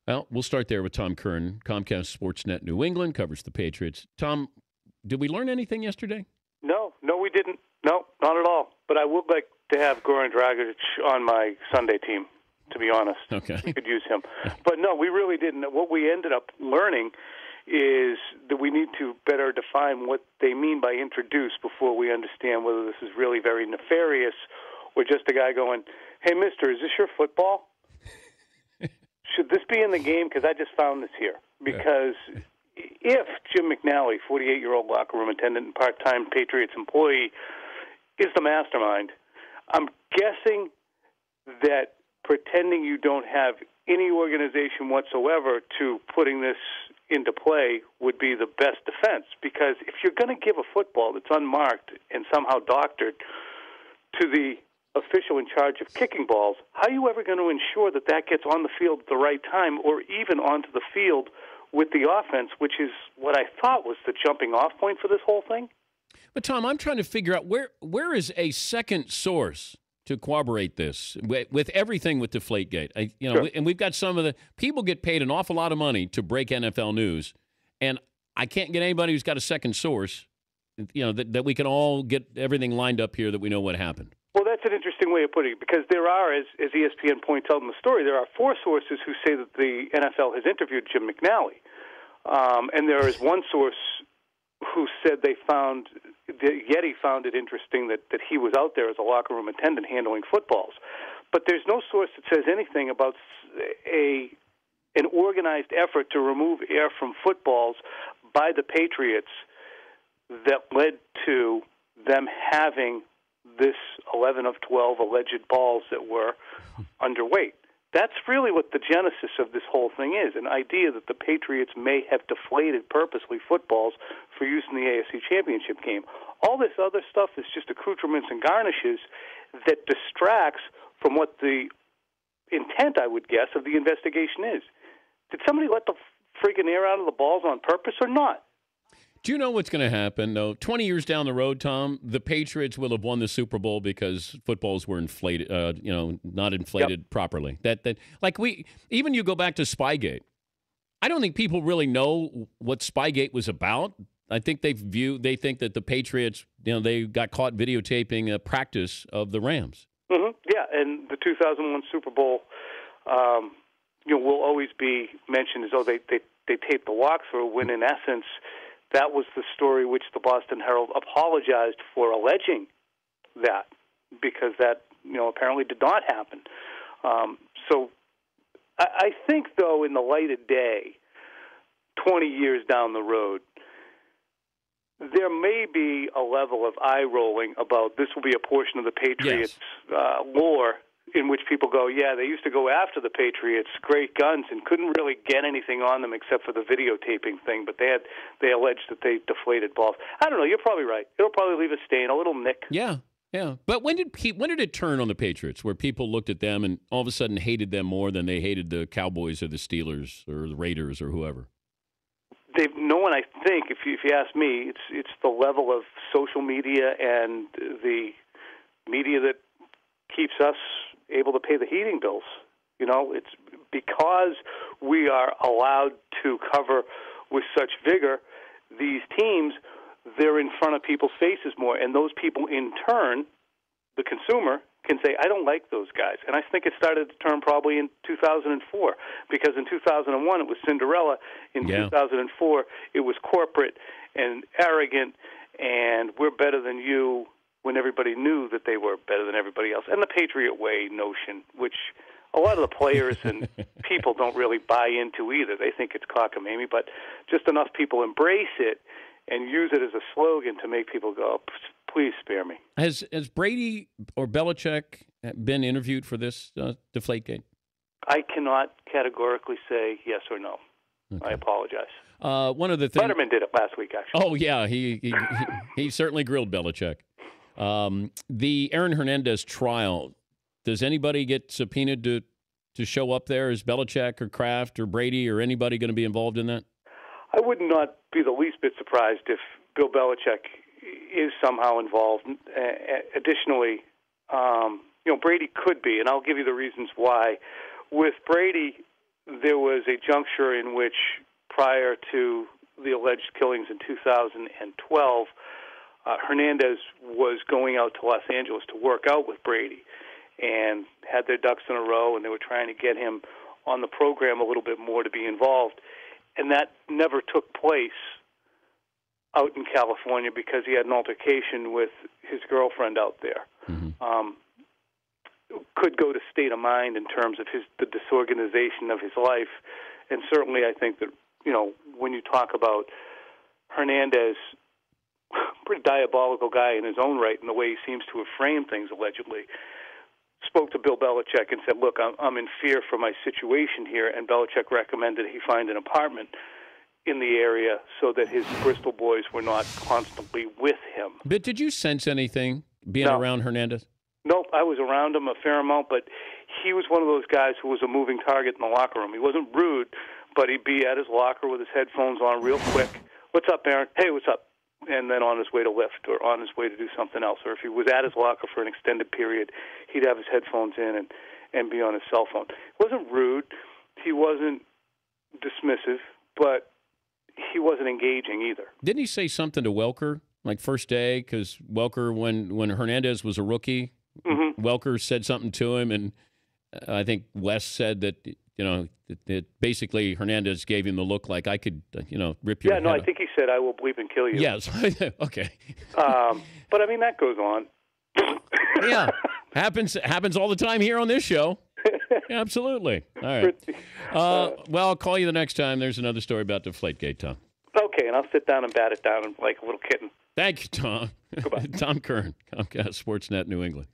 Well, we'll start there with Tom Curran, Comcast Sportsnet New England, covers the Patriots. Tom, did we learn anything yesterday? No, we didn't. No, not at all. But I would like to have Goran Dragic on my Sunday team, to be honest. Okay. We could use him. But no, we really didn't. What we ended up learning is that we need to better define what they mean by introduce before we understand whether this is really very nefarious or just a guy going, hey, mister, is this your football? Should this be in the game? Because I just found this here. Because if Jim McNally, 48-year-old locker room attendant and part-time Patriots employee, is the mastermind, I'm guessing that pretending you don't have any organization whatsoever to putting this into play would be the best defense. Because if you're going to give a football that's unmarked and somehow doctored to the official in charge of kicking balls, how are you ever going to ensure that that gets on the field at the right time or even onto the field with the offense, which is what I thought was the jumping off point for this whole thing? But, Tom, I'm trying to figure out where is a second source to corroborate this with everything with Deflategate. Sure. And we've got some of the people get paid an awful lot of money to break NFL news, and I can't get anybody who's got a second source, that we can all get everything lined up here that we know what happened. Well, that's an interesting way of putting it, because there are, as ESPN points out in the story, there are 4 sources who say that the NFL has interviewed Jim McNally. And there is one source who said Yeti found it interesting that he was out there as a locker room attendant handling footballs. But there's no source that says anything about an organized effort to remove air from footballs by the Patriots that led to them having this 11 of 12 alleged balls that were underweight. That's really what the genesis of this whole thing is, an idea that the Patriots may have deflated purposely footballs for use in the AFC Championship game. All this other stuff is just accoutrements and garnishes that distracts from what the intent, I would guess, of the investigation is. Did somebody let the friggin' air out of the balls on purpose or not? Do you know what's going to happen, though? 20 years down the road, Tom, the Patriots will have won the Super Bowl because footballs were inflated, not inflated properly. Even you go back to Spygate. I don't think people really know what Spygate was about. I think they think that the Patriots, they got caught videotaping a practice of the Rams. Mm-hmm. Yeah, and the 2001 Super Bowl, will always be mentioned as though they taped the walkthrough, when in essence that was the story which the Boston Herald apologized for alleging that, because that apparently did not happen. So I think, though, in the light of day, 20 years down the road, there may be a level of eye-rolling about this will be a portion of the Patriots' lore in which people go, yeah, they used to go after the Patriots, great guns, and couldn't really get anything on them except for the videotaping thing, but they alleged that they deflated balls. I don't know. You're probably right. It'll probably leave a stain, a little nick. Yeah. But when did it turn on the Patriots, where people looked at them and all of a sudden hated them more than they hated the Cowboys or the Steelers or the Raiders or whoever? No one, I think, if you ask me, it's the level of social media and the media that keeps us able to pay the heating bills. It's because we are allowed to cover with such vigor these teams, they're in front of people's faces more, and those people in turn, the consumer, can say, I don't like those guys. And I think it started to turn probably in 2004, because in 2001 it was Cinderella. In 2004 it was corporate and arrogant, and we're better than you, when everybody knew that they were better than everybody else. And the Patriot Way notion, which a lot of the players and people don't really buy into either. They think it's cockamamie, but just enough people embrace it and use it as a slogan to make people go, please spare me. Has Brady or Belichick been interviewed for this Deflategate? I cannot categorically say yes or no. Okay. I apologize. One of the things Letterman did it last week, actually. Oh, yeah. He certainly grilled Belichick. The Aaron Hernandez trial, does anybody get subpoenaed to show up there? Is Belichick or Kraft or Brady or anybody going to be involved in that? I would not be the least bit surprised if Bill Belichick is somehow involved. Additionally, Brady could be, and I'll give you the reasons why. With Brady, there was a juncture in which, prior to the alleged killings in 2012, Hernandez was going out to Los Angeles to work out with Brady and had their ducks in a row, and they were trying to get him on the program a little bit more to be involved. And that never took place out in California because he had an altercation with his girlfriend out there. Mm-hmm. Could go to state of mind in terms of the disorganization of his life. And certainly I think that, when you talk about Hernandez, pretty diabolical guy in his own right in the way he seems to have framed things allegedly, spoke to Bill Belichick and said, look, I'm in fear for my situation here, and Belichick recommended he find an apartment in the area so that his Bristol boys were not constantly with him. But did you sense anything being around Hernandez? Nope, I was around him a fair amount, but he was one of those guys who was a moving target in the locker room. He wasn't rude, but he'd be at his locker with his headphones on real quick. What's up, Aaron? Hey, what's up? And then on his way to lift or on his way to do something else. Or if he was at his locker for an extended period, he'd have his headphones in and be on his cell phone. He wasn't rude. He wasn't dismissive, but he wasn't engaging either. Didn't he say something to Welker, like first day? Because Welker, when Hernandez was a rookie, mm-hmm. Welker said something to him, and I think Wes said that, that basically Hernandez gave him the look like I could, rip your head off. I think he said, I will bleep and kill you. Yes. Okay. But, I mean, that goes on. Yeah. Happens all the time here on this show. Absolutely. All right. Well, I'll call you the next time there's another story about Deflategate, Tom. Okay, and I'll sit down and bat it down like a little kitten. Thank you, Tom. Goodbye. Tom Curran, Comcast Sportsnet New England.